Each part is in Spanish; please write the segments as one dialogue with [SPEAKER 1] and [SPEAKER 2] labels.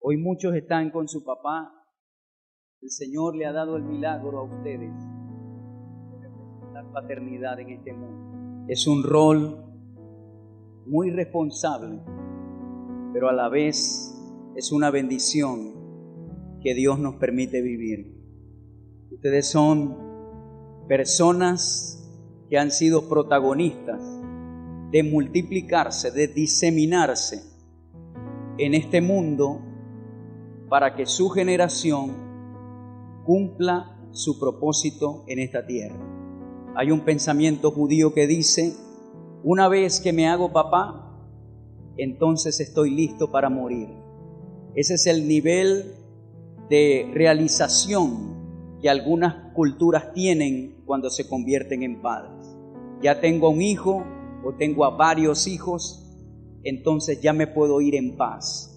[SPEAKER 1] Hoy muchos están con su papá. El Señor le ha dado el milagro a ustedes de representar paternidad en este mundo. Es un rol muy responsable, pero a la vez es una bendición que Dios nos permite vivir. Ustedes son personas que han sido protagonistas de multiplicarse, de diseminarse en este mundo para que su generación cumpla su propósito en esta tierra. Hay un pensamiento judío que dice: una vez que me hago papá, entonces estoy listo para morir. Ese es el nivel de realización que algunas culturas tienen cuando se convierten en padres. Ya tengo un hijo o tengo a varios hijos, entonces ya me puedo ir en paz,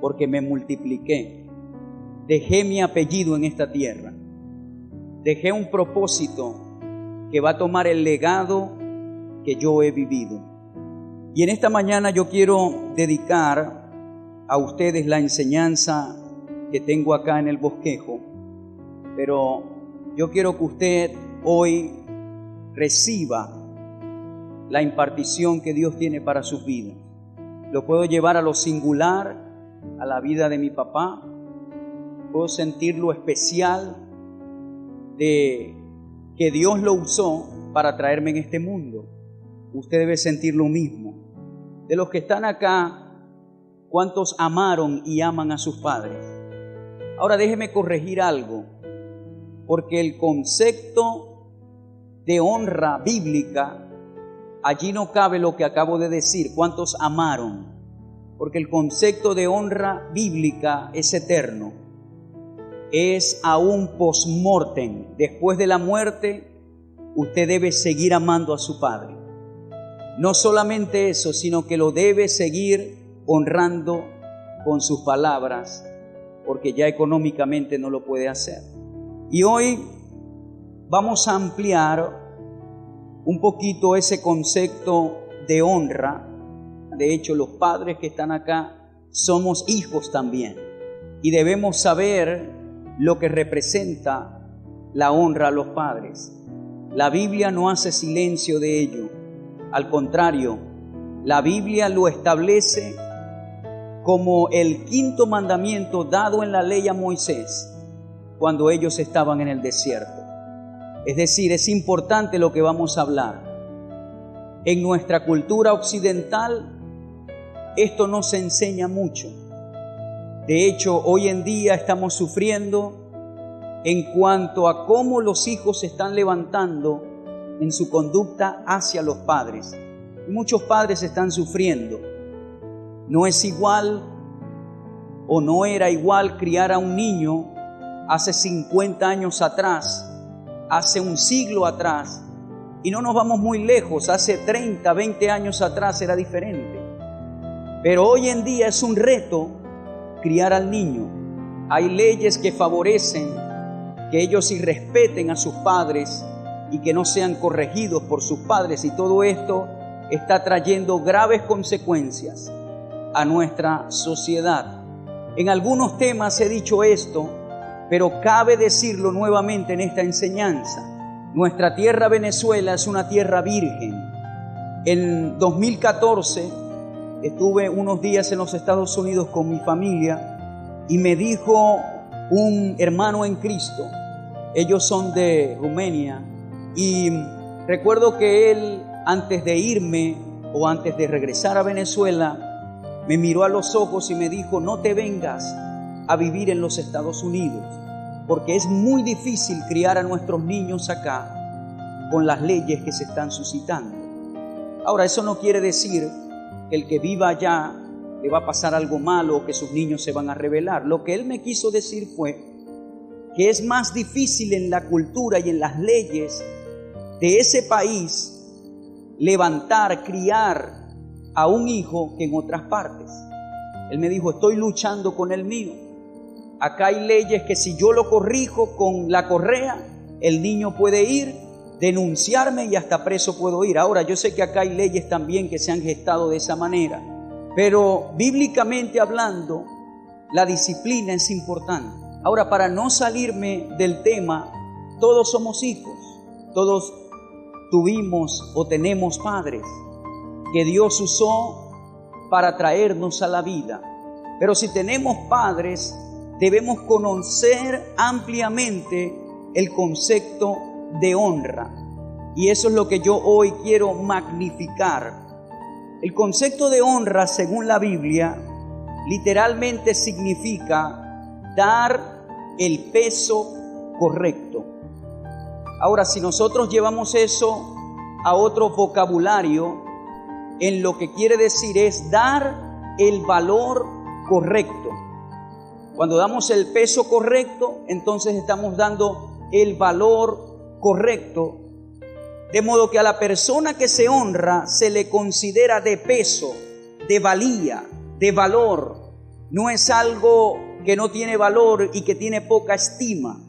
[SPEAKER 1] porque me multipliqué. Dejé mi apellido en esta tierra. Dejé un propósito que va a tomar el legado que yo he vivido. Y en esta mañana yo quiero dedicar a ustedes la enseñanza que tengo acá en el bosquejo, pero yo quiero que usted hoy reciba la impartición que Dios tiene para sus vidas. Lo puedo llevar a lo singular, a la vida de mi papá. Puedo sentir lo especial de que Dios lo usó para traerme en este mundo. Usted debe sentir lo mismo. De los que están acá, ¿cuántos amaron y aman a sus padres? Ahora déjeme corregir algo, porque el concepto de honra bíblica, allí no cabe lo que acabo de decir, ¿cuántos amaron? Porque el concepto de honra bíblica es eterno. Es aún post-mortem. Después de la muerte, usted debe seguir amando a su padre. No solamente eso, sino que lo debe seguir honrando con sus palabras, porque ya económicamente no lo puede hacer. Y hoy vamos a ampliar un poquito ese concepto de honra. De hecho, los padres que están acá somos hijos también, y debemos saber lo que representa la honra a los padres. La Biblia no hace silencio de ello. Al contrario, la Biblia lo establece como el quinto mandamiento dado en la ley a Moisés cuando ellos estaban en el desierto. Es decir, es importante lo que vamos a hablar. En nuestra cultura occidental, esto no se enseña mucho. De hecho, hoy en día estamos sufriendo en cuanto a cómo los hijos se están levantando en su conducta hacia los padres. Y muchos padres están sufriendo. No es igual o no era igual criar a un niño hace 50 años atrás, hace un siglo atrás, y no nos vamos muy lejos, hace 30, 20 años atrás era diferente. Pero hoy en día es un reto criar al niño. Hay leyes que favorecen que ellos irrespeten a sus padres y que no sean corregidos por sus padres, y todo esto está trayendo graves consecuencias a nuestra sociedad. En algunos temas he dicho esto, pero cabe decirlo nuevamente en esta enseñanza. Nuestra tierra Venezuela es una tierra virgen. En 2014 estuve unos días en los Estados Unidos con mi familia y me dijo un hermano en Cristo, ellos son de Rumania, y recuerdo que él, antes de irme o antes de regresar a Venezuela, me miró a los ojos y me dijo: no te vengas a vivir en los Estados Unidos, porque es muy difícil criar a nuestros niños acá con las leyes que se están suscitando. Ahora, eso no quiere decir que el que viva allá le va a pasar algo malo o que sus niños se van a rebelar. Lo que él me quiso decir fue que es más difícil en la cultura y en las leyes de ese país levantar, criar a un hijo que en otras partes. Él me dijo: estoy luchando con el mío. Acá hay leyes que si yo lo corrijo con la correa, el niño puede ir, denunciarme y hasta preso puedo ir. Ahora, yo sé que acá hay leyes también que se han gestado de esa manera, pero bíblicamente hablando, la disciplina es importante. Ahora, para no salirme del tema, todos somos hijos, todos tuvimos o tenemos padres que Dios usó para traernos a la vida. Pero si tenemos padres, debemos conocer ampliamente el concepto de honra. Y eso es lo que yo hoy quiero magnificar. El concepto de honra, según la Biblia, literalmente significa dar el peso correcto. Ahora, si nosotros llevamos eso a otro vocabulario, en lo que quiere decir es dar el valor correcto. Cuando damos el peso correcto, entonces estamos dando el valor correcto, de modo que a la persona que se honra se le considera de peso, de valía, de valor. No es algo que no tiene valor y que tiene poca estima.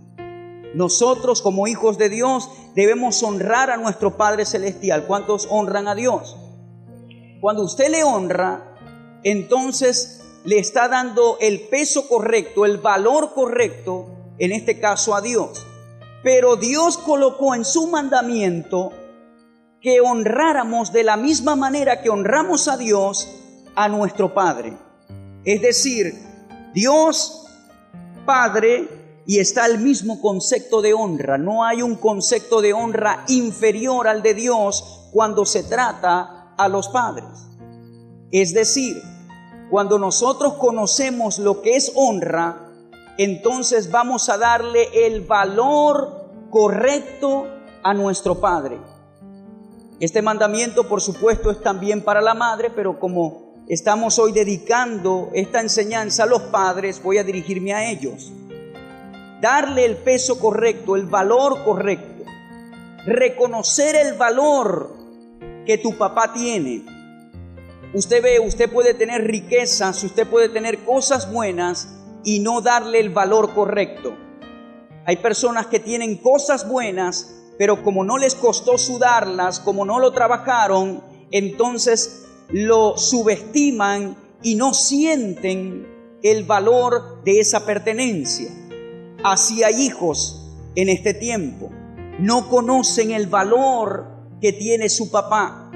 [SPEAKER 1] Nosotros, como hijos de Dios, debemos honrar a nuestro Padre Celestial. ¿Cuántos honran a Dios? Cuando usted le honra, entonces le está dando el peso correcto, el valor correcto, en este caso a Dios. Pero Dios colocó en su mandamiento que honráramos de la misma manera que honramos a Dios, a nuestro Padre. Es decir, Dios Padre, y está el mismo concepto de honra. No hay un concepto de honra inferior al de Dios cuando se trata a los padres. Es decir, cuando nosotros conocemos lo que es honra, entonces vamos a darle el valor correcto a nuestro Padre. Este mandamiento, por supuesto, es también para la madre, pero como estamos hoy dedicando esta enseñanza a los padres, voy a dirigirme a ellos. Darle el peso correcto, el valor correcto. Reconocer el valor que tu papá tiene. Usted ve, usted puede tener riquezas, usted puede tener cosas buenas y no darle el valor correcto. Hay personas que tienen cosas buenas, pero como no les costó sudarlas, como no lo trabajaron, entonces lo subestiman y no sienten el valor de esa pertenencia. Así hay hijos en este tiempo. No conocen el valor que tiene su papá,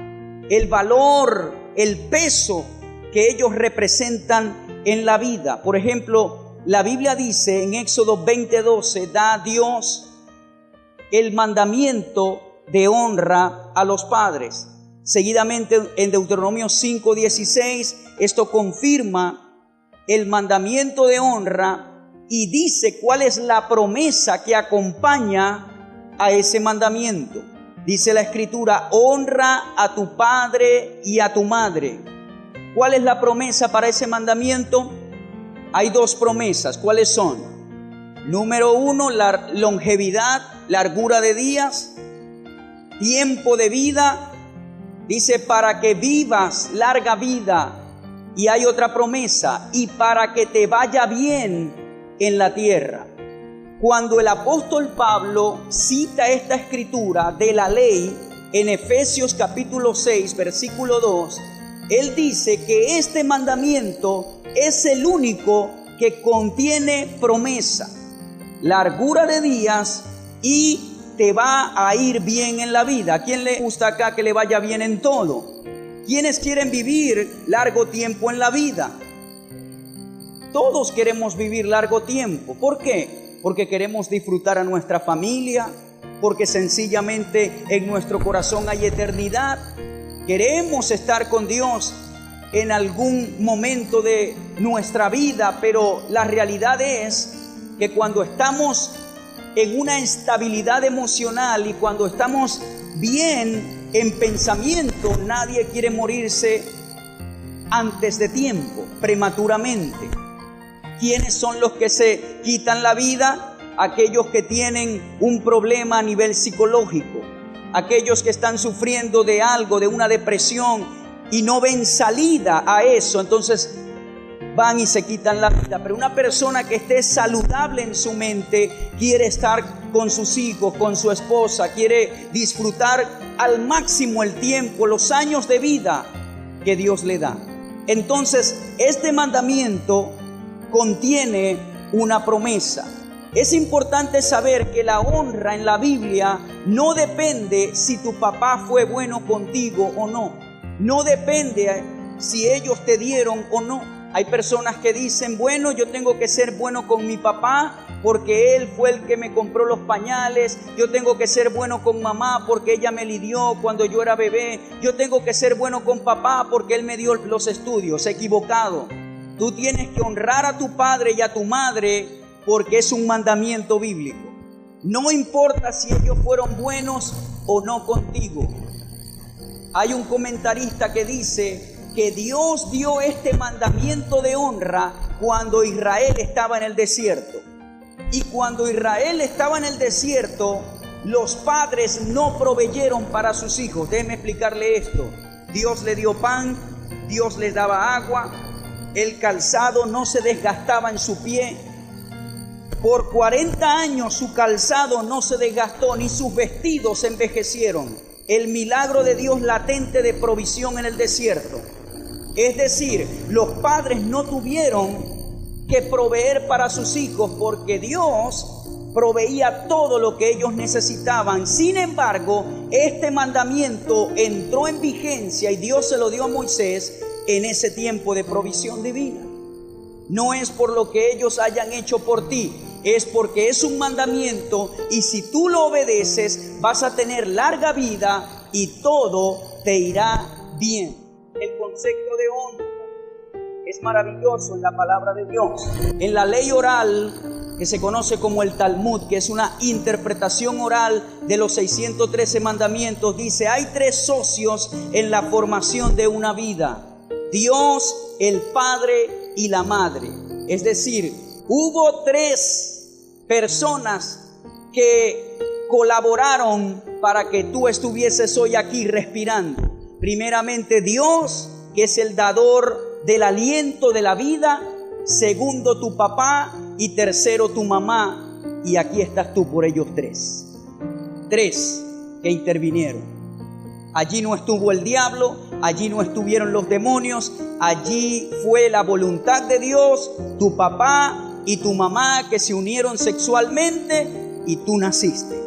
[SPEAKER 1] el valor, el peso que ellos representan en la vida. Por ejemplo, la Biblia dice en Éxodo 20:12, da a Dios el mandamiento de honra a los padres. Seguidamente en Deuteronomio 5:16, esto confirma el mandamiento de honra y dice cuál es la promesa que acompaña a ese mandamiento. Dice la Escritura, honra a tu padre y a tu madre. ¿Cuál es la promesa para ese mandamiento? Hay dos promesas. ¿Cuáles son? Número 1, la longevidad, largura de días, tiempo de vida. Dice, para que vivas larga vida. Y hay otra promesa, y para que te vaya bien en la tierra. Cuando el apóstol Pablo cita esta escritura de la ley en Efesios capítulo 6, versículo 2, él dice que este mandamiento es el único que contiene promesa, largura de días y te va a ir bien en la vida. ¿A quién le gusta acá que le vaya bien en todo? ¿Quiénes quieren vivir largo tiempo en la vida? Todos queremos vivir largo tiempo. ¿Por qué? Porque queremos disfrutar a nuestra familia, porque sencillamente en nuestro corazón hay eternidad. Queremos estar con Dios en algún momento de nuestra vida, pero la realidad es que cuando estamos en una estabilidad emocional y cuando estamos bien en pensamiento, nadie quiere morirse antes de tiempo, prematuramente. ¿Quiénes son los que se quitan la vida? Aquellos que tienen un problema a nivel psicológico, aquellos que están sufriendo de algo, de una depresión y no ven salida a eso, entonces van y se quitan la vida. Pero una persona que esté saludable en su mente quiere estar con sus hijos, con su esposa, quiere disfrutar al máximo el tiempo, los años de vida que Dios le da. Entonces, este mandamiento contiene una promesa. Es importante saber que la honra en la Biblia no depende si tu papá fue bueno contigo o no. No depende si ellos te dieron o no. Hay personas que dicen, bueno, yo tengo que ser bueno con mi papá porque él fue el que me compró los pañales. Yo tengo que ser bueno con mamá porque ella me lidió cuando yo era bebé. Yo tengo que ser bueno con papá porque él me dio los estudios. Equivocado. Tú tienes que honrar a tu padre y a tu madre porque es un mandamiento bíblico. No importa si ellos fueron buenos o no contigo. Hay un comentarista que dice que Dios dio este mandamiento de honra cuando Israel estaba en el desierto. Y cuando Israel estaba en el desierto, los padres no proveyeron para sus hijos. Déjeme explicarle esto. Dios le dio pan, Dios les daba agua, el calzado no se desgastaba en su pie. Por 40 años su calzado no se desgastó, ni sus vestidos se envejecieron. El milagro de Dios latente de provisión en el desierto. Es decir, los padres no tuvieron que proveer para sus hijos porque Dios proveía todo lo que ellos necesitaban. Sin embargo, este mandamiento entró en vigencia y Dios se lo dio a Moisés en ese tiempo de provisión divina. No es por lo que ellos hayan hecho por ti, es porque es un mandamiento y si tú lo obedeces vas a tener larga vida y todo te irá bien. El concepto de honra es maravilloso en la palabra de Dios. En la ley oral, que se conoce como el Talmud, que es una interpretación oral de los 613 mandamientos, dice, hay 3 socios en la formación de una vida: Dios, el Padre y la Madre. Es decir, hubo 3 personas que colaboraron para que tú estuvieses hoy aquí respirando. Primeramente Dios, que es el dador del aliento de la vida. Segundo, tu papá. Y tercero, tu mamá. Y aquí estás tú por ellos 3. 3 que intervinieron. Allí no estuvo el diablo, allí no estuvieron los demonios, allí fue la voluntad de Dios, tu papá y tu mamá que se unieron sexualmente y tú naciste.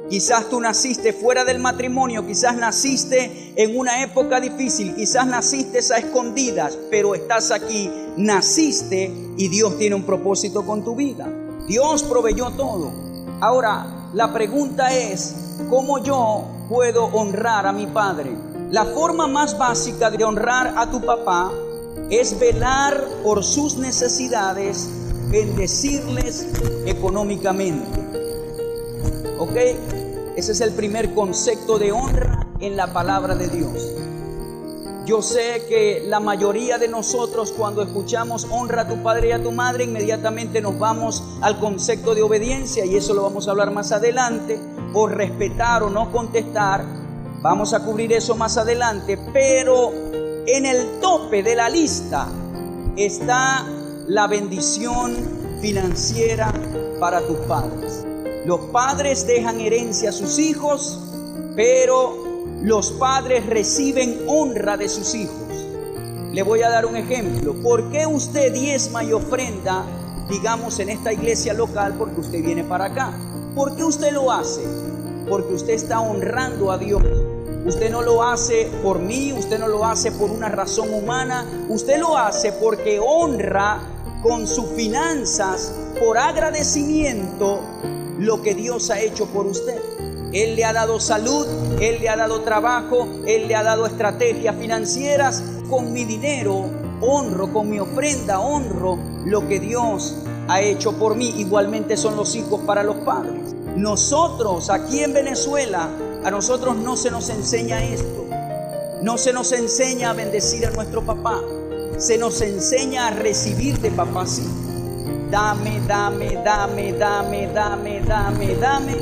[SPEAKER 1] Quizás tú naciste fuera del matrimonio, quizás naciste en una época difícil, quizás naciste a escondidas, pero estás aquí, naciste y Dios tiene un propósito con tu vida. Dios proveyó todo. Ahora, la pregunta es, ¿cómo yo puedo honrar a mi padre? La forma más básica de honrar a tu papá es velar por sus necesidades, bendecirles económicamente. ¿Ok? Ese es el primer concepto de honra en la palabra de Dios. Yo sé que la mayoría de nosotros cuando escuchamos honra a tu padre y a tu madre, inmediatamente nos vamos al concepto de obediencia y eso lo vamos a hablar más adelante, o respetar o no contestar. Vamos a cubrir eso más adelante, pero en el tope de la lista está la bendición financiera para tus padres. Los padres dejan herencia a sus hijos, pero los padres reciben honra de sus hijos. Le voy a dar un ejemplo. ¿Por qué usted diezma y ofrenda, digamos, en esta iglesia local? Porque usted viene para acá. ¿Por qué usted lo hace? Porque usted está honrando a Dios. Usted no lo hace por mí, usted no lo hace por una razón humana. Usted lo hace porque honra con sus finanzas, por agradecimiento, lo que Dios ha hecho por usted. Él le ha dado salud, Él le ha dado trabajo, Él le ha dado estrategias financieras. Con mi dinero honro, con mi ofrenda honro lo que Dios ha hecho por mí. Igualmente son los hijos para los padres. Nosotros aquí en Venezuela, a nosotros no se nos enseña esto. No se nos enseña a bendecir a nuestro papá. Se nos enseña a recibir de papá, sí. Dame, dame, dame, dame, dame, dame, dame.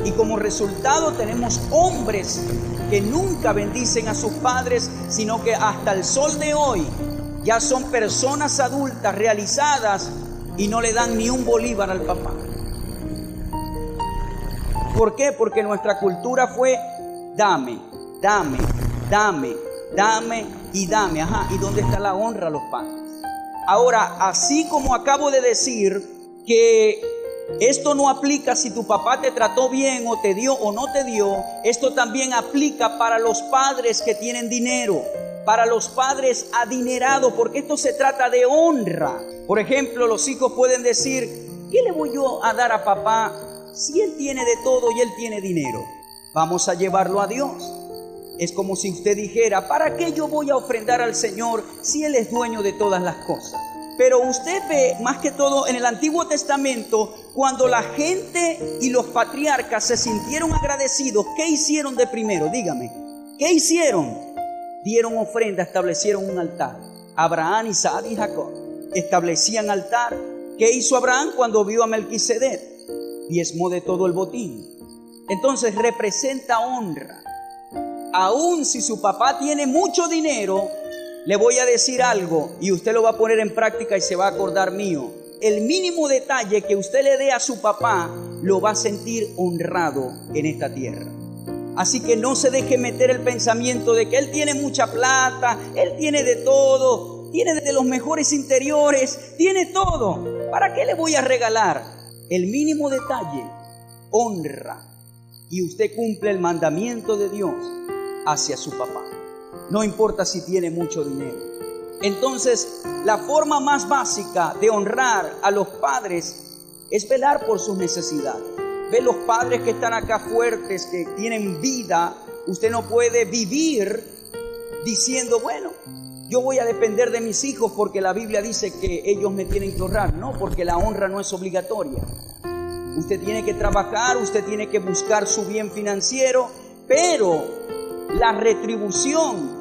[SPEAKER 1] Y como resultado tenemos hombres que nunca bendicen a sus padres, sino que hasta el sol de hoy ya son personas adultas realizadas y no le dan ni un bolívar al papá. ¿Por qué? Porque nuestra cultura fue dame, dame, dame, dame y dame. Ajá, ¿y dónde está la honra a los padres? Ahora, así como acabo de decir que esto no aplica si tu papá te trató bien o te dio o no te dio, esto también aplica para los padres que tienen dinero, para los padres adinerados, porque esto se trata de honra. Por ejemplo, los hijos pueden decir: ¿qué le voy yo a dar a papá si él tiene de todo y él tiene dinero? Vamos a llevarlo a Dios. Es como si usted dijera: ¿para qué yo voy a ofrendar al Señor si Él es dueño de todas las cosas? Pero usted ve, más que todo en el Antiguo Testamento, cuando la gente y los patriarcas se sintieron agradecidos, ¿qué hicieron de primero? Dígame, ¿qué hicieron? Dieron ofrenda, establecieron un altar. Abraham, Isaac y Jacob establecían altar. ¿Qué hizo Abraham cuando vio a Melquisedec? Diezmó de todo el botín. Entonces representa honra. Aún si su papá tiene mucho dinero, le voy a decir algo y usted lo va a poner en práctica y se va a acordar mío. El mínimo detalle que usted le dé a su papá lo va a sentir honrado en esta tierra. Así que no se deje meter el pensamiento de que él tiene mucha plata, él tiene de todo, tiene de los mejores interiores, tiene todo. ¿Para qué le voy a regalar? El mínimo detalle, honra. Y usted cumple el mandamiento de Dios hacia su papá. No importa si tiene mucho dinero. Entonces, la forma más básica de honrar a los padres es velar por sus necesidades. Ve los padres que están acá fuertes, que tienen vida. Usted no puede vivir diciendo: bueno, yo voy a depender de mis hijos porque la Biblia dice que ellos me tienen que honrar. No, porque la honra no es obligatoria. Usted tiene que trabajar, usted tiene que buscar su bien financiero, pero la retribución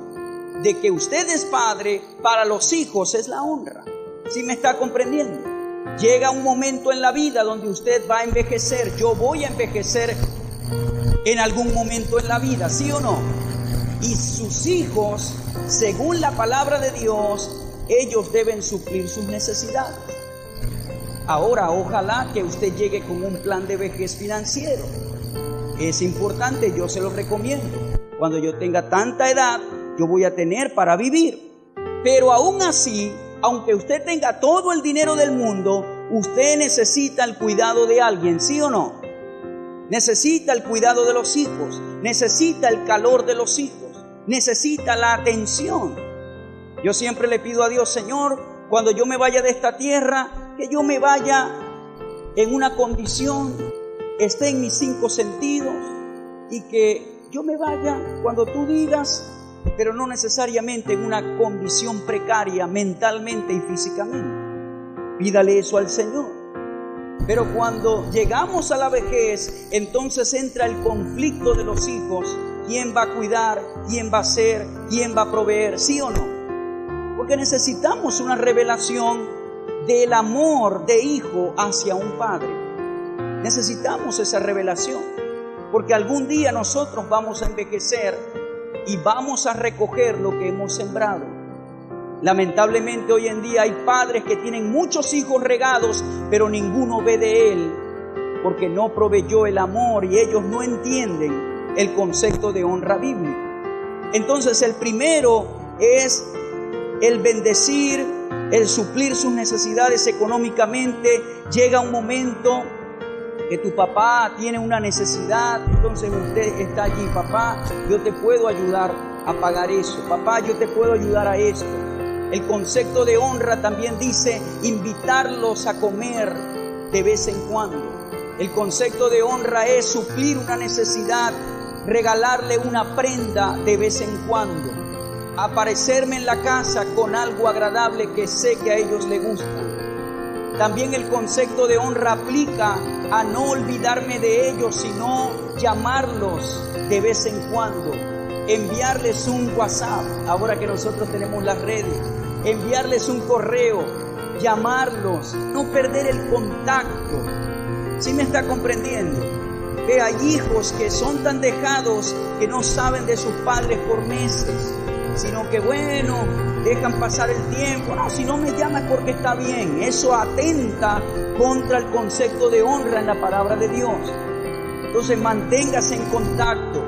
[SPEAKER 1] de que usted es padre para los hijos es la honra. ¿Sí me está comprendiendo? Llega un momento en la vida donde usted va a envejecer. Yo voy a envejecer en algún momento en la vida, ¿sí o no? Y sus hijos, según la palabra de Dios, ellos deben suplir sus necesidades. Ahora, ojalá que usted llegue con un plan de vejez financiero. Es importante, yo se lo recomiendo. Cuando yo tenga tanta edad, yo voy a tener para vivir. Pero aún así, aunque usted tenga todo el dinero del mundo, usted necesita el cuidado de alguien, ¿sí o no? Necesita el cuidado de los hijos, necesita el calor de los hijos, necesita la atención. Yo siempre le pido a Dios: Señor, cuando yo me vaya de esta tierra, que yo me vaya en una condición, esté en mis 5 sentidos, y que yo me vaya cuando tú digas, pero no necesariamente en una condición precaria mentalmente y físicamente. Pídale eso al Señor. Pero cuando llegamos a la vejez, entonces entra el conflicto de los hijos. ¿Quién va a cuidar? ¿Quién va a hacer? ¿Quién va a proveer? ¿Sí o no? Porque necesitamos una revelación del amor de hijo hacia un padre. Necesitamos esa revelación, porque algún día nosotros vamos a envejecer y vamos a recoger lo que hemos sembrado. Lamentablemente hoy en día hay padres que tienen muchos hijos regados, pero ninguno ve de él, porque no proveyó el amor y ellos no entienden el concepto de honra bíblica. Entonces el primero es el bendecir, el suplir sus necesidades económicamente. Llega un momento que tu papá tiene una necesidad, entonces usted está allí: papá, yo te puedo ayudar a pagar eso, papá, yo te puedo ayudar a esto. El concepto de honra también dice invitarlos a comer de vez en cuando. El concepto de honra es suplir una necesidad, regalarle una prenda de vez en cuando, aparecerme en la casa con algo agradable que sé que a ellos les gusta. También el concepto de honra aplica a no olvidarme de ellos, sino llamarlos de vez en cuando, enviarles un WhatsApp, ahora que nosotros tenemos las redes, enviarles un correo, llamarlos, no perder el contacto. ¿Sí me está comprendiendo? Que hay hijos que son tan dejados que no saben de sus padres por meses, sino que bueno, dejan pasar el tiempo. No, si no me llamas porque está bien. Eso atenta contra el concepto de honra en la palabra de Dios. Entonces manténgase en contacto.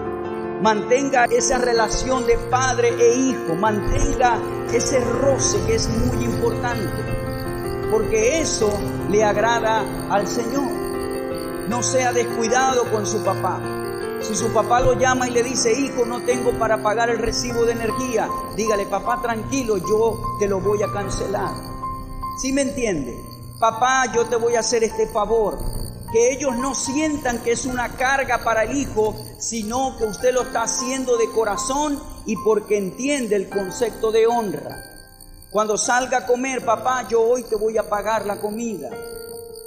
[SPEAKER 1] mantenga esa relación de padre e hijo, mantenga ese roce que es muy importante, porque eso le agrada al Señor. No sea descuidado con su papá. Si su papá lo llama y le dice: hijo, no tengo para pagar el recibo de energía, dígale: papá, tranquilo, yo te lo voy a cancelar. ¿Sí me entiende? Papá, yo te voy a hacer este favor. Que ellos no sientan que es una carga para el hijo, sino que usted lo está haciendo de corazón y porque entiende el concepto de honra. Cuando salga a comer: papá, yo hoy te voy a pagar la comida.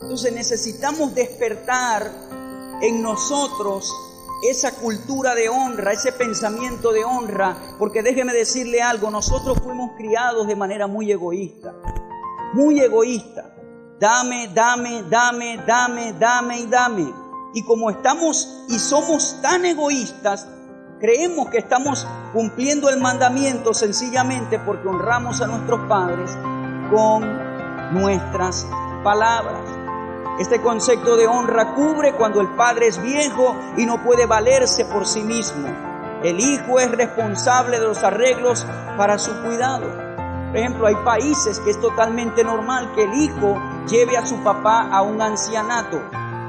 [SPEAKER 1] Entonces necesitamos despertar en nosotros esa cultura de honra, ese pensamiento de honra, porque déjeme decirle algo, nosotros fuimos criados de manera muy egoísta. Muy egoísta. Dame, dame, dame, dame, dame y dame. Y como estamos y somos tan egoístas, creemos que estamos cumpliendo el mandamiento sencillamente porque honramos a nuestros padres con nuestras palabras. Este concepto de honra cubre cuando el padre es viejo y no puede valerse por sí mismo. El hijo es responsable de los arreglos para su cuidado. Por ejemplo, hay países que es totalmente normal que el hijo lleve a su papá a un ancianato.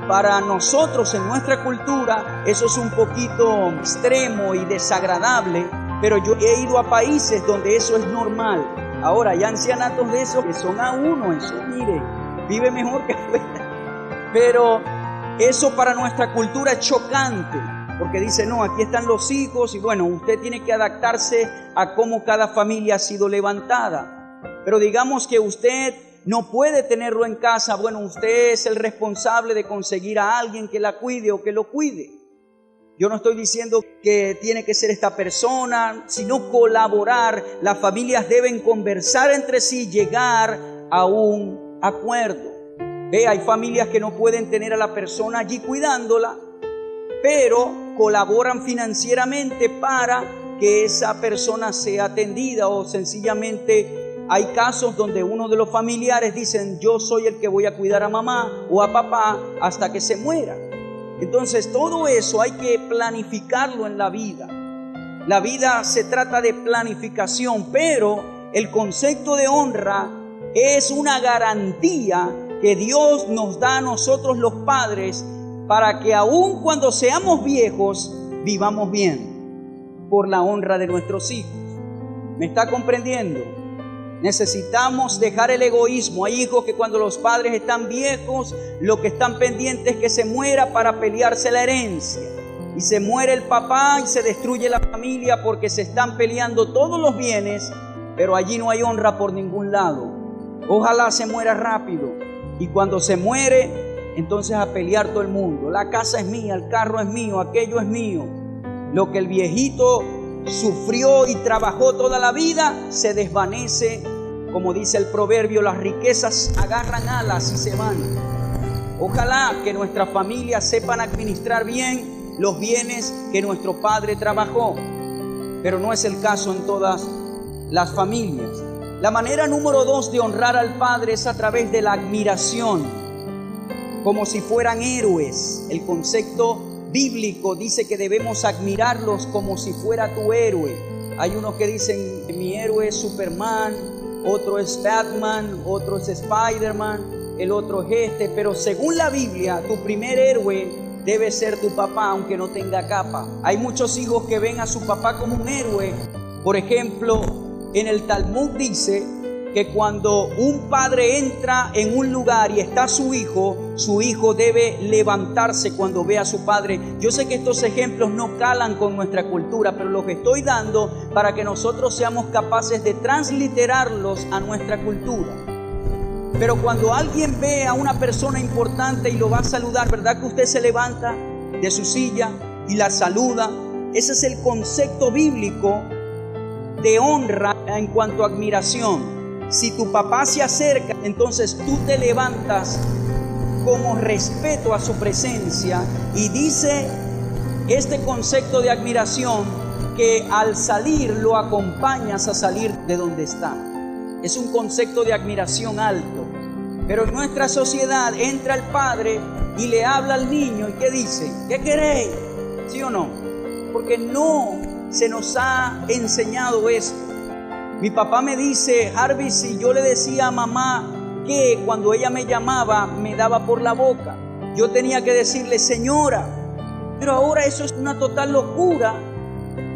[SPEAKER 1] Para nosotros, en nuestra cultura, eso es un poquito extremo y desagradable, pero yo he ido a países donde eso es normal. Ahora, hay ancianatos de esos que son a uno, eso, mire, vive mejor que afuera. Pero eso para nuestra cultura es chocante, porque dice: no, aquí están los hijos y bueno, usted tiene que adaptarse a cómo cada familia ha sido levantada. Pero digamos que usted no puede tenerlo en casa, bueno, usted es el responsable de conseguir a alguien que la cuide o que lo cuide. Yo no estoy diciendo que tiene que ser esta persona, sino colaborar. Las familias deben conversar entre sí, llegar a un acuerdo. Ve, hay familias que no pueden tener a la persona allí cuidándola, pero colaboran financieramente para que esa persona sea atendida, o sencillamente hay casos donde uno de los familiares dicen: yo soy el que voy a cuidar a mamá o a papá hasta que se muera. Entonces todo eso hay que planificarlo en la vida. La vida se trata de planificación, pero el concepto de honra es una garantía que Dios nos da a nosotros los padres para que aun cuando seamos viejos vivamos bien por la honra de nuestros hijos. ¿Me está comprendiendo? Necesitamos dejar el egoísmo. Hay hijos que cuando los padres están viejos, lo que están pendientes es que se muera para pelearse la herencia. Y se muere el papá y se destruye la familia porque se están peleando todos los bienes, pero allí no hay honra por ningún lado. Ojalá se muera rápido. Y cuando se muere, entonces a pelear todo el mundo. La casa es mía, el carro es mío, aquello es mío. Lo que el viejito sufrió y trabajó toda la vida se desvanece. Como dice el proverbio, las riquezas agarran alas y se van. Ojalá que nuestras familias sepan administrar bien los bienes que nuestro padre trabajó, pero no es el caso en todas las familias. La manera número 2 de honrar al padre es a través de la admiración, como si fueran héroes. El concepto bíblico dice que debemos admirarlos como si fuera tu héroe. Hay unos que dicen: mi héroe es Superman, otro es Batman, otro es Spider-Man, el otro es este. Pero según la Biblia, tu primer héroe debe ser tu papá, aunque no tenga capa. Hay muchos hijos que ven a su papá como un héroe. Por ejemplo, en el Talmud dice que cuando un padre entra en un lugar y está su hijo debe levantarse cuando ve a su padre. Yo sé que estos ejemplos no calan con nuestra cultura, pero los estoy dando para que nosotros seamos capaces de transliterarlos a nuestra cultura. Pero cuando alguien ve a una persona importante y lo va a saludar, ¿verdad que usted se levanta de su silla y la saluda? Ese es el concepto bíblico de honra en cuanto a admiración. Si tu papá se acerca, entonces tú te levantas como respeto a su presencia, y dice este concepto de admiración que al salir lo acompañas a salir de donde está. Es un concepto de admiración alto. Pero en nuestra sociedad entra el padre y le habla al niño, ¿y qué dice? ¿Qué queréis? ¿Sí o no? porque no se nos ha enseñado esto. Mi papá me dice, Harvey, si yo le decía a mamá que cuando ella me llamaba me daba por la boca, yo tenía que decirle señora, pero ahora eso es una total locura.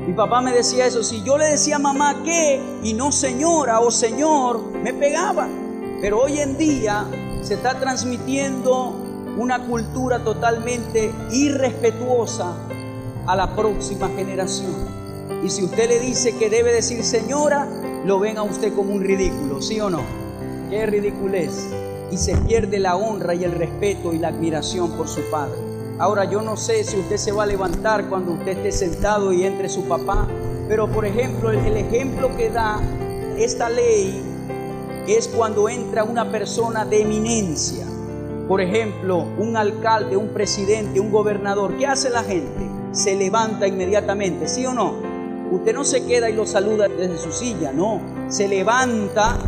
[SPEAKER 1] Mi papá me decía eso, si yo le decía a mamá que y no señora o señor, me pegaba. Pero hoy en día se está transmitiendo una cultura totalmente irrespetuosa a la próxima generación. Y si usted le dice que debe decir señora, lo ven a usted como un ridículo, ¿sí o no? ¡Qué ridiculez! Y se pierde la honra y el respeto y la admiración por su padre. Ahora, yo no sé si usted se va a levantar cuando usted esté sentado y entre su papá, pero por ejemplo, el ejemplo que da esta ley es cuando entra una persona de eminencia. Por ejemplo, un alcalde, un presidente, un gobernador. ¿Qué hace la gente? Se levanta inmediatamente, ¿sí o no? Usted no se queda y lo saluda desde su silla, no. Se levanta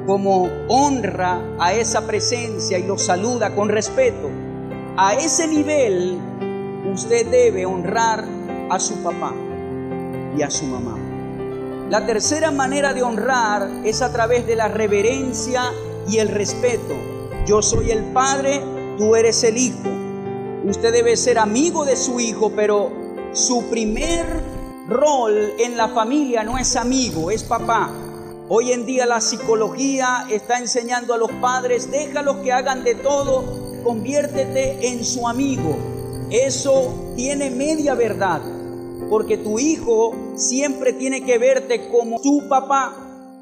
[SPEAKER 1] como honra a esa presencia y lo saluda con respeto. A ese nivel, usted debe honrar a su papá y a su mamá. La tercera manera de honrar es a través de la reverencia y el respeto. Yo soy el padre, tú eres el hijo. Usted debe ser amigo de su hijo, pero su primer rol en la familia no es amigo, es papá. Hoy en día la psicología está enseñando a los padres, déjalos que hagan de todo, conviértete en su amigo. Eso tiene media verdad, porque tu hijo siempre tiene que verte como su papá,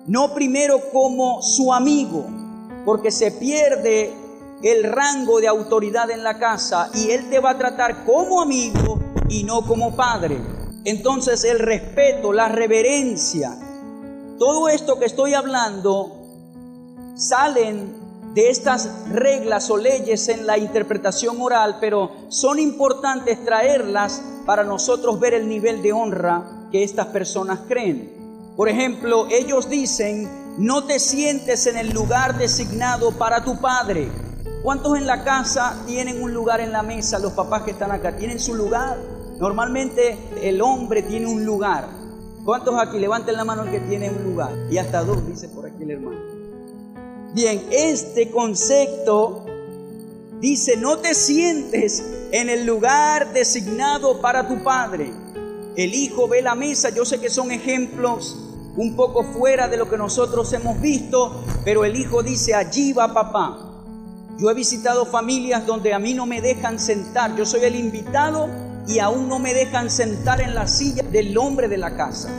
[SPEAKER 1] no primero como su amigo, porque se pierde el rango de autoridad en la casa y él te va a tratar como amigo y no como padre. Entonces el respeto, la reverencia, todo esto que estoy hablando salen de estas reglas o leyes en la interpretación oral, pero son importantes traerlas para nosotros ver el nivel de honra que estas personas creen. Por ejemplo, ellos dicen, no te sientes en el lugar designado para tu padre. ¿Cuántos en la casa tienen un lugar en la mesa? Los papás que están acá, ¿tienen su lugar? Normalmente el hombre tiene un lugar. ¿Cuántos aquí? Levanten la mano el que tiene un lugar. Y hasta dos, dice por aquí el hermano. Bien, este concepto dice, no te sientes en el lugar designado para tu padre. El hijo ve la mesa. Yo sé que son ejemplos un poco fuera de lo que nosotros hemos visto, pero el hijo dice, allí va papá. Yo he visitado familias donde a mí no me dejan sentar. Yo soy el invitado y aún no me dejan sentar en la silla del hombre de la casa,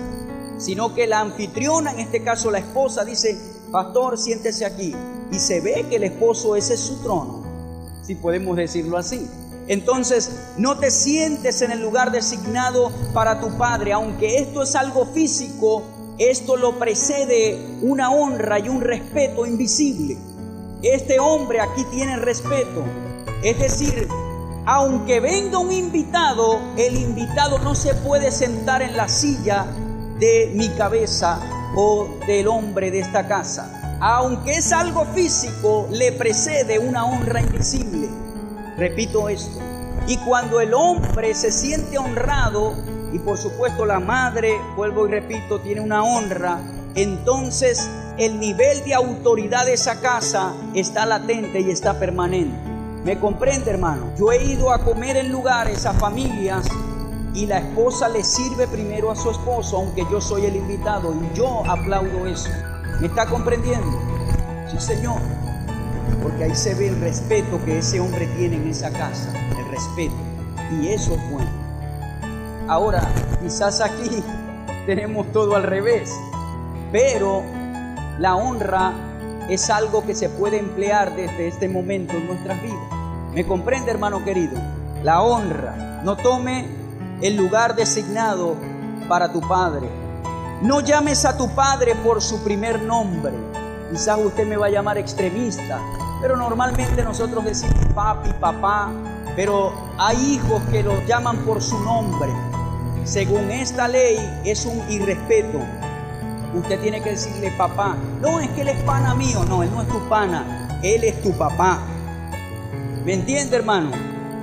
[SPEAKER 1] sino que la anfitriona, en este caso la esposa, dice, pastor, siéntese aquí. Y se ve que el esposo, ese es su trono, si podemos decirlo así. Entonces, no te sientes en el lugar designado para tu padre. Aunque esto es algo físico, esto lo precede una honra y un respeto invisible. Este hombre aquí tiene respeto. Es decir, aunque venga un invitado, el invitado no se puede sentar en la silla de mi cabeza o del hombre de esta casa. Aunque es algo físico, le precede una honra invisible. Repito esto. Y cuando el hombre se siente honrado, y por supuesto la madre, vuelvo y repito, tiene una honra, entonces el nivel de autoridad de esa casa está latente y está permanente. ¿Me comprende, hermano? Yo he ido a comer en lugares, a familias, y la esposa le sirve primero a su esposo, aunque yo soy el invitado, y yo aplaudo eso. ¿Me está comprendiendo? Sí, Señor. Porque ahí se ve el respeto que ese hombre tiene en esa casa, el respeto, y eso es bueno. Ahora, quizás aquí tenemos todo al revés, pero la honra es algo que se puede emplear desde este momento en nuestras vidas. ¿Me comprende, hermano querido? La honra. No tome el lugar designado para tu padre. No llames a tu padre por su primer nombre. Quizás usted me va a llamar extremista, pero normalmente nosotros decimos papi, papá, pero hay hijos que los llaman por su nombre. Según esta ley es un irrespeto. Usted tiene que decirle papá. No, es que él es pana mío. No, él no es tu pana, él es tu papá. ¿Me entiende, hermano?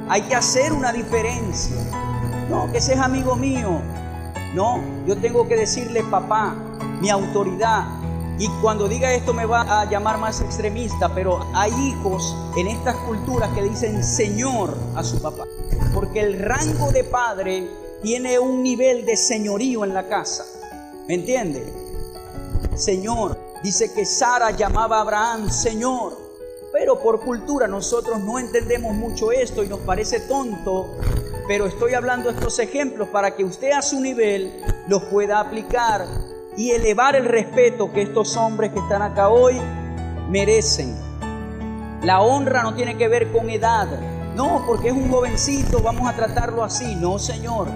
[SPEAKER 1] Hay que hacer una diferencia. No, que ese es amigo mío. No, yo tengo que decirle papá, mi autoridad. Y cuando diga esto me va a llamar más extremista, pero hay hijos en estas culturas que dicen señor a su papá. Porque el rango de padre tiene un nivel de señorío en la casa. ¿Me entiende? Señor. Dice que Sara llamaba a Abraham Señor. Pero por cultura nosotros no entendemos mucho esto y nos parece tonto. Pero estoy hablando estos ejemplos para que usted a su nivel los pueda aplicar y elevar el respeto que estos hombres que están acá hoy merecen. La honra no tiene que ver con edad. No, porque es un jovencito, vamos a tratarlo así. No, Señor.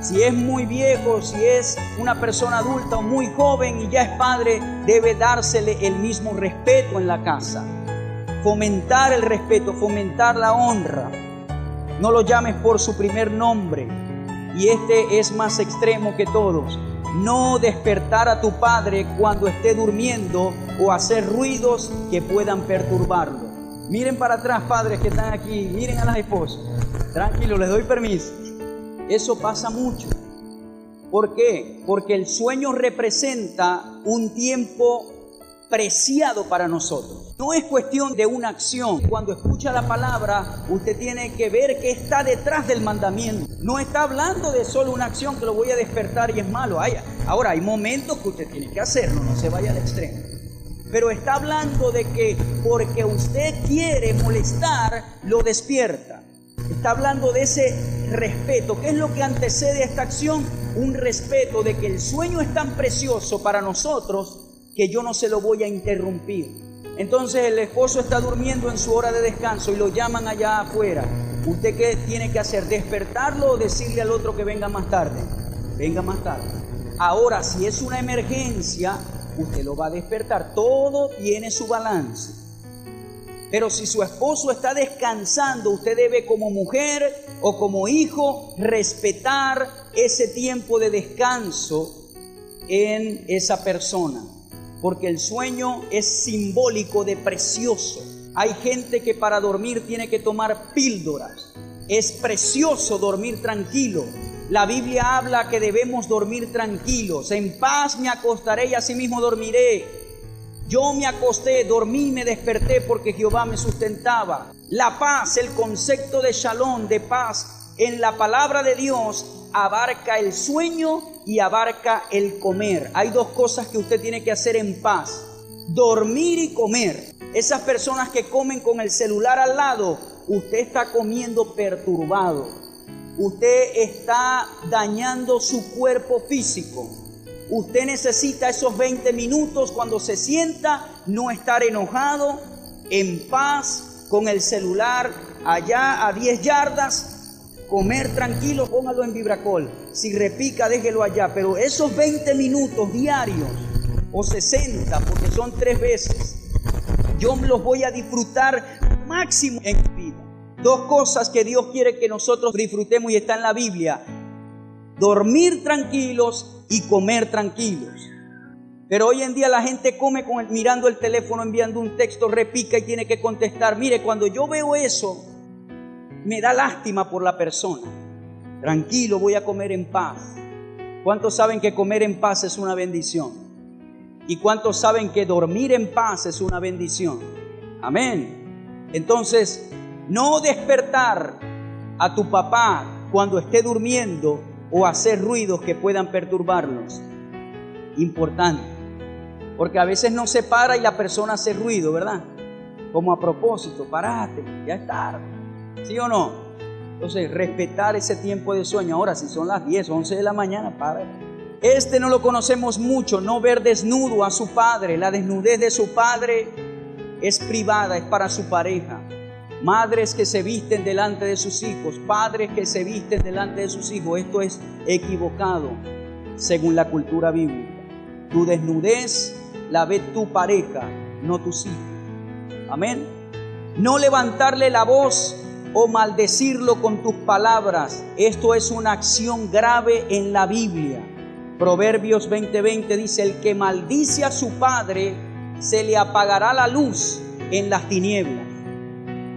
[SPEAKER 1] Si es muy viejo, si es una persona adulta o muy joven y ya es padre, debe dársele el mismo respeto en la casa. Fomentar el respeto, fomentar la honra. No lo llames por su primer nombre. Y este es más extremo que todos. No despertar a tu padre cuando esté durmiendo o hacer ruidos que puedan perturbarlo. Miren para atrás, padres que están aquí. Miren a las esposas. Tranquilo, les doy permiso. Eso pasa mucho. ¿Por qué? Porque el sueño representa un tiempo preciado para nosotros. No es cuestión de una acción. Cuando escucha la palabra, usted tiene que ver qué está detrás del mandamiento. No está hablando de solo una acción que lo voy a despertar y es malo. Ahora, hay momentos que usted tiene que hacerlo, no se vaya al extremo. Pero está hablando de que porque usted quiere molestar, lo despierta. Está hablando de ese respeto. ¿Qué es lo que antecede a esta acción? Un respeto de que el sueño es tan precioso para nosotros que yo no se lo voy a interrumpir. Entonces el esposo está durmiendo en su hora de descanso y lo llaman allá afuera. ¿Usted qué tiene que hacer? ¿Despertarlo o decirle al otro que venga más tarde? Venga más tarde. Ahora, si es una emergencia, usted lo va a despertar. Todo tiene su balance. Pero si su esposo está descansando, usted debe como mujer o como hijo respetar ese tiempo de descanso en esa persona. Porque el sueño es simbólico de precioso. Hay gente que para dormir tiene que tomar píldoras. Es precioso dormir tranquilo. La Biblia habla que debemos dormir tranquilos. En paz me acostaré y asimismo dormiré. Yo me acosté, dormí y me desperté porque Jehová me sustentaba. La paz, el concepto de shalom, de paz, en la palabra de Dios abarca el sueño y abarca el comer. Hay dos cosas que usted tiene que hacer en paz: dormir y comer. Esas personas que comen con el celular al lado, usted está comiendo perturbado. Usted está dañando su cuerpo físico. Usted necesita esos 20 minutos cuando se sienta, no estar enojado, en paz, con el celular allá a 10 yardas, comer tranquilo, póngalo en Vibracol. Si repica, déjelo allá. Pero esos 20 minutos diarios, o 60, porque son 3 veces, yo los voy a disfrutar máximo en mi vida. Dos cosas que Dios quiere que nosotros disfrutemos y está en la Biblia: dormir tranquilos y comer tranquilos. Pero hoy en día la gente come mirando el teléfono, enviando un texto, repica y tiene que contestar. Mire, cuando yo veo eso, me da lástima por la persona. Tranquilo, voy a comer en paz. ¿Cuántos saben que comer en paz es una bendición? ¿Y cuántos saben que dormir en paz es una bendición? Amén. Entonces, no despertar a tu papá cuando esté durmiendo o hacer ruidos que puedan perturbarlos. Importante. Porque a veces no se para y la persona hace ruido, ¿verdad? Como a propósito, parate, ya es tarde. ¿Sí o no? Entonces, respetar ese tiempo de sueño. Ahora, si son las 10, 11 de la mañana, párate. No lo conocemos mucho, no ver desnudo a su padre. La desnudez de su padre es privada, es para su pareja. Madres que se visten delante de sus hijos, padres que se visten delante de sus hijos. Esto es equivocado según la cultura bíblica. Tu desnudez la ve tu pareja, no tus hijos. Amén. No levantarle la voz o maldecirlo con tus palabras. Esto es una acción grave en la Biblia. Proverbios 20:20 dice: el que maldice a su padre, se le apagará la luz en las tinieblas.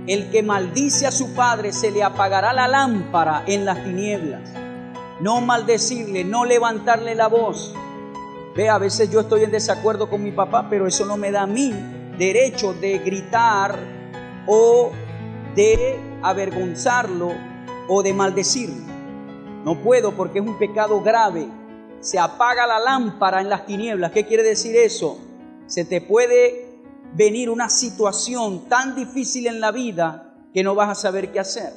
[SPEAKER 1] El que maldice a su padre, se le apagará la lámpara en las tinieblas. no maldecirle, no levantarle la voz. Ve, a veces yo estoy en desacuerdo con mi papá, pero eso no me da a mí derecho de gritar o de avergonzarlo o de maldecirlo. No puedo, porque es un pecado grave. Se apaga la lámpara en las tinieblas. ¿Qué quiere decir eso? Se te puede venir una situación tan difícil en la vida que no vas a saber qué hacer.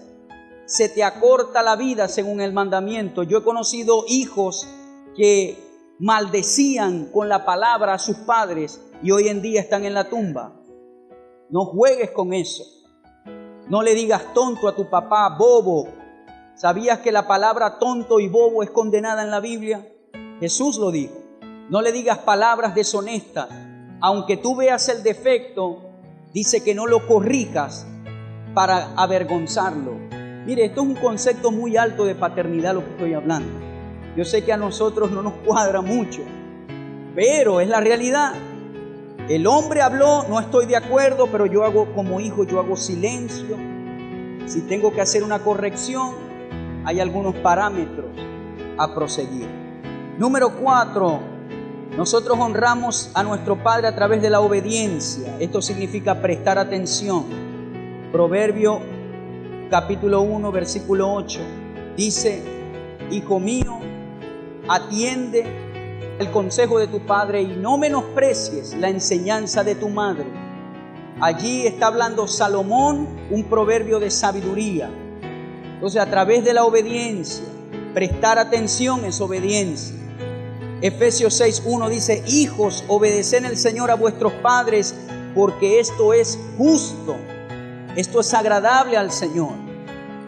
[SPEAKER 1] Se te acorta la vida según el mandamiento. Yo he conocido hijos que maldecían con la palabra a sus padres y hoy en día están en la tumba. No juegues con eso. No le digas tonto a tu papá, bobo. ¿Sabías que la palabra tonto y bobo es condenada en la Biblia? Jesús lo dijo. No le digas palabras deshonestas. Aunque tú veas el defecto, dice que no lo corrijas para avergonzarlo. Mire, esto es un concepto muy alto de paternidad lo que estoy hablando. Yo sé que a nosotros no nos cuadra mucho, pero es la realidad. El hombre habló, no estoy de acuerdo, pero yo hago como hijo, yo hago silencio. Si tengo que hacer una corrección, hay algunos parámetros a proseguir. Número 4, nosotros honramos a nuestro Padre a través de la obediencia. Esto significa prestar atención. Proverbio capítulo 1, versículo 8, dice: Hijo mío, atiende el consejo de tu padre y no menosprecies la enseñanza de tu madre. Allí está hablando Salomón, un proverbio de sabiduría. Entonces, a través de la obediencia, prestar atención es obediencia. Efesios 6:1 dice: Hijos, obedeced al Señor a vuestros padres, porque esto es justo. Esto es agradable al Señor.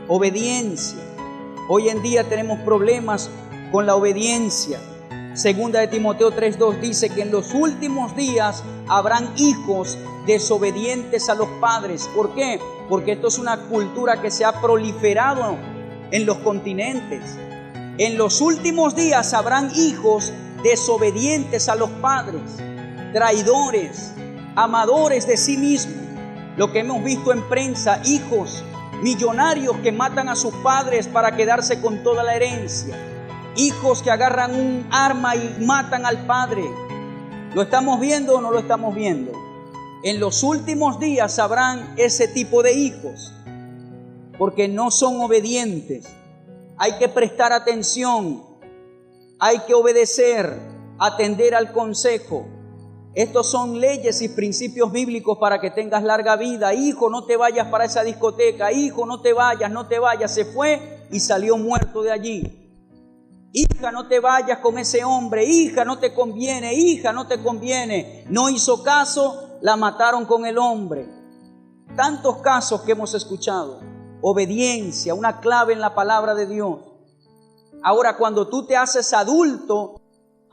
[SPEAKER 1] Obediencia. Hoy en día tenemos problemas con la obediencia. Segunda de Timoteo 3:2 dice que en los últimos días habrán hijos desobedientes a los padres. ¿Por qué? Porque esto es una cultura que se ha proliferado en los continentes. En los últimos días habrán hijos desobedientes a los padres, traidores, amadores de sí mismos. Lo que hemos visto en prensa, hijos millonarios que matan a sus padres para quedarse con toda la herencia. Hijos que agarran un arma y matan al padre. ¿Lo estamos viendo o no lo estamos viendo? En los últimos días habrán ese tipo de hijos, porque no son obedientes. Hay que prestar atención, hay que obedecer, atender al consejo. Estos son leyes y principios bíblicos para que tengas larga vida. Hijo, no te vayas para esa discoteca. Hijo, no te vayas, no te vayas. Se fue y salió muerto de allí. Hija, no te vayas con ese hombre. Hija, no te conviene. Hija, no te conviene. No hizo caso, la mataron con el hombre. Tantos casos que hemos escuchado. Obediencia, una clave en la palabra de Dios. Ahora, cuando tú te haces adulto,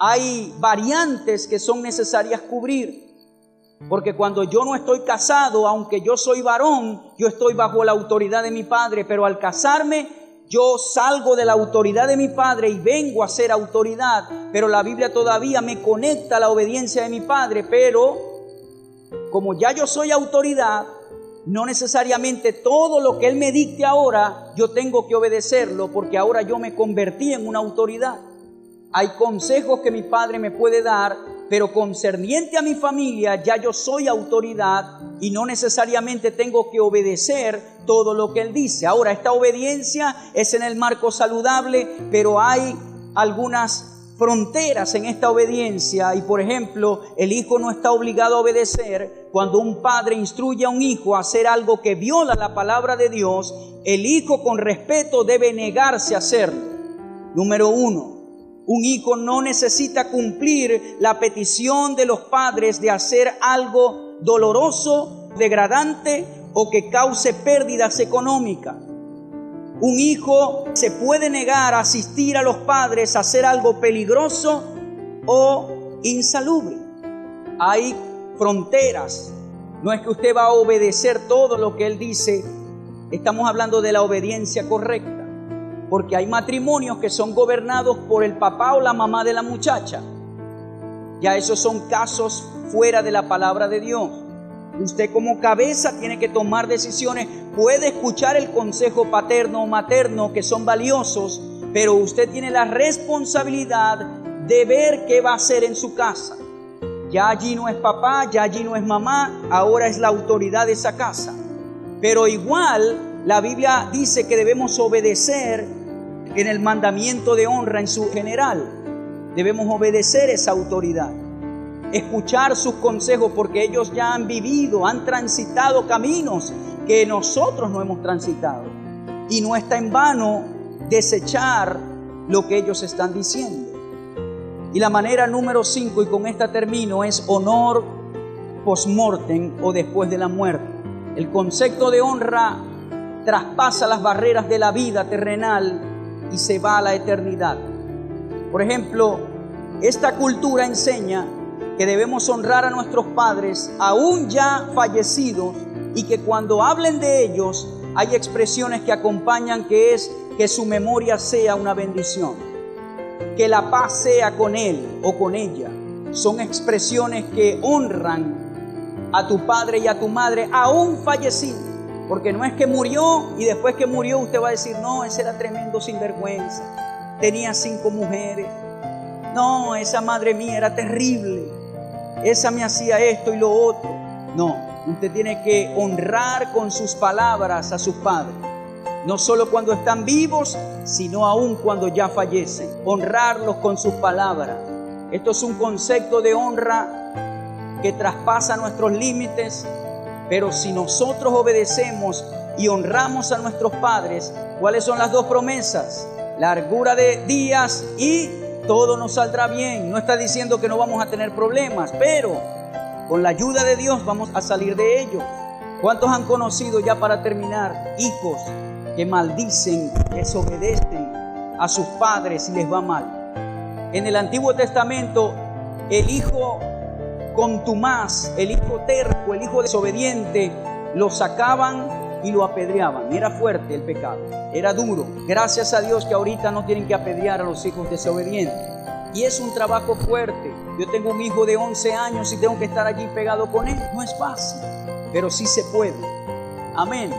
[SPEAKER 1] hay variantes que son necesarias cubrir. Porque cuando yo no estoy casado, aunque yo soy varón, yo estoy bajo la autoridad de mi padre. Pero al casarme, yo salgo de la autoridad de mi padre y vengo a ser autoridad. Pero la Biblia todavía me conecta a la obediencia de mi padre. Pero como ya yo soy autoridad, no necesariamente todo lo que él me dicte ahora, yo tengo que obedecerlo, porque ahora yo me convertí en una autoridad. Hay consejos que mi padre me puede dar, pero concerniente a mi familia ya yo soy autoridad y no necesariamente tengo que obedecer todo lo que él dice. Ahora, esta obediencia es en el marco saludable, pero hay algunas fronteras en esta obediencia. Y por ejemplo, el hijo no está obligado a obedecer. Cuando un padre instruye a un hijo a hacer algo que viola la palabra de Dios, el hijo con respeto debe negarse a hacerlo. Número 1. Un hijo no necesita cumplir la petición de los padres de hacer algo doloroso, degradante o que cause pérdidas económicas. Un hijo se puede negar a asistir a los padres a hacer algo peligroso o insalubre. Hay fronteras. No es que usted va a obedecer todo lo que él dice. Estamos hablando de la obediencia correcta. Porque hay matrimonios que son gobernados por el papá o la mamá de la muchacha. Ya esos son casos fuera de la palabra de Dios. Usted como cabeza tiene que tomar decisiones. Puede escuchar el consejo paterno o materno, que son valiosos, pero usted tiene la responsabilidad de ver qué va a hacer en su casa. Ya allí no es papá, ya allí no es mamá, ahora es la autoridad de esa casa. Pero igual la Biblia dice que debemos obedecer en el mandamiento de honra en su general. Debemos obedecer esa autoridad, escuchar sus consejos, porque ellos ya han vivido, han transitado caminos que nosotros no hemos transitado. Y no está en vano desechar lo que ellos están diciendo. Y la manera número 5, y con esta termino, es honor post-mortem o después de la muerte. El concepto de honra traspasa las barreras de la vida terrenal y se va a la eternidad. Por ejemplo, esta cultura enseña que debemos honrar a nuestros padres aún ya fallecidos, y que cuando hablen de ellos hay expresiones que acompañan, que es que su memoria sea una bendición, que la paz sea con él o con ella. Son expresiones que honran a tu padre y a tu madre aún fallecidos, porque no es que murió y después que murió usted va a decir: no, ese era tremendo sinvergüenza, tenía 5 mujeres, no, esa madre mía era terrible, esa me hacía esto y lo otro. No, usted tiene que honrar con sus palabras a sus padres, no solo cuando están vivos, sino aún cuando ya fallecen. Honrarlos con sus palabras. Esto es un concepto de honra que traspasa nuestros límites, pero si nosotros obedecemos y honramos a nuestros padres, ¿cuáles son las 2 promesas? Largura de días y todo nos saldrá bien. No está diciendo que no vamos a tener problemas, pero con la ayuda de Dios vamos a salir de ellos. ¿Cuántos han conocido, ya para terminar, hijos que maldicen, desobedecen a sus padres y les va mal? En el Antiguo Testamento, el hijo contumaz, el hijo terco, el hijo desobediente, lo sacaban y lo apedreaban. Era fuerte el pecado, era duro. Gracias a Dios que ahorita no tienen que apedrear a los hijos desobedientes. Y es un trabajo fuerte. Yo tengo un hijo de 11 años y tengo que estar allí pegado con él. No es fácil, pero sí se puede. Amén.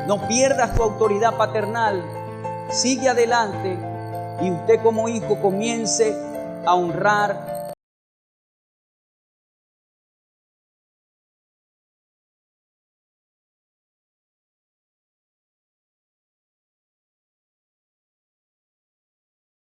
[SPEAKER 1] No pierdas tu autoridad paternal. Sigue adelante y usted como hijo comience a honrar